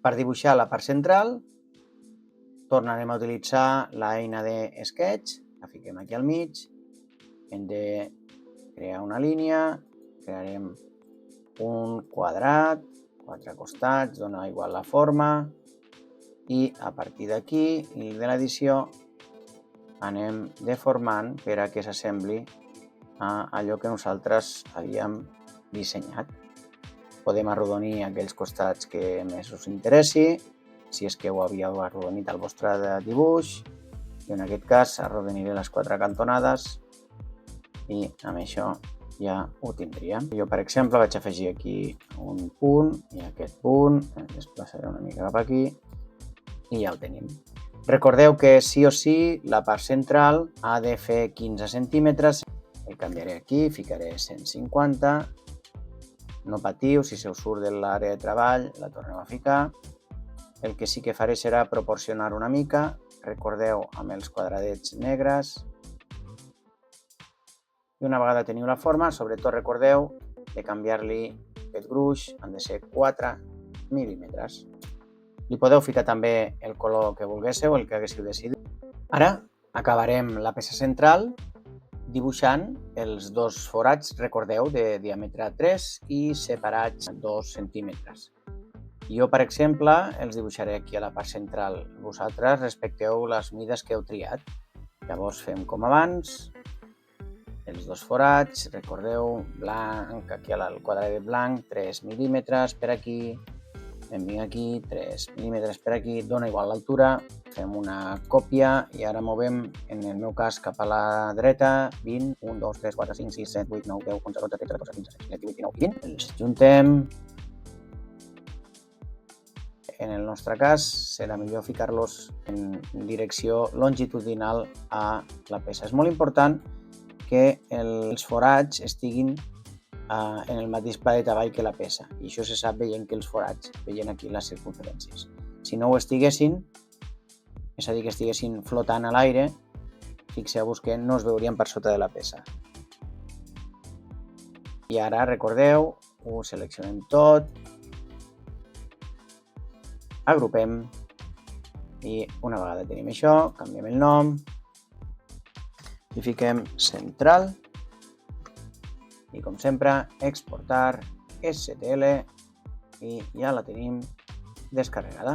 Per dibuixar la part central, tornarem a utilitzar l'eina de Sketch, la fiquem aquí al mig, hem de crear una línia, crearem un quadrat, 4 costats, dona igual la forma, i a partir d'aquí, de l'edició, anem deformant per a que s'assembli a allò que nosaltres havíem dissenyat. Podem arrodonir aquells costats que més us interessi, si és que ho havíeu arrodonit al vostre dibuix, i en aquest cas arrodoniré les 4 cantonades i amb això ja ho tindríem. Jo, per exemple, vaig afegir aquí un punt i aquest punt, el desplaçaré una mica cap aquí i ja ho tenim. Recordeu que sí o sí la part central ha de fer 15 centímetres. El canviaré aquí, ficaré 150. No patiu, si se us surt de l'àrea de treball, la tornem a ficar. El que sí que faré serà proporcionar una mica. Recordeu amb els quadradets negres. I una vegada teniu la forma, sobretot recordeu de canviar-li aquest gruix, han de ser 4 mil·límetres. Li podeu ficar també el color que volguéssiu, el que haguéssiu decidit. Ara acabarem la peça central dibuixant els dos forats, recordeu, de diàmetre 3 i separats 2 centímetres. Jo, per exemple, els dibuixaré aquí a la part central. Vosaltres respecteu les mides que heu triat. Llavors fem com abans, els dos forats, recordeu, blanc, aquí al quadradet blanc, 3 mil·límetres per aquí, vinc aquí, 3 mil·límetres per aquí, dona igual l'altura, fem una còpia i ara movem, en el meu cas, cap a la dreta, 20, 1, 2, 3, 4, 5, 6, 7, 8, 9, 10, 11, 12, 13, 14, 15, 16, 17, 18, 19 i 20. Els juntem. En el nostre cas, serà millor ficar-los en direcció longitudinal a la peça. És molt important que els forats estiguin en el mateix pla de treball que la peça, i això se sap veient que els forats, veient aquí les circumferències. Si no ho estiguessin, és a dir, que estiguessin flotant a l'aire, fixeu-vos que no es veurien per sota de la peça. I ara, recordeu, ho seleccionem tot, agrupem, i una vegada tenim això, canviem el nom, i fiquem central, i com sempre, exportar STL i ja la tenim descarregada.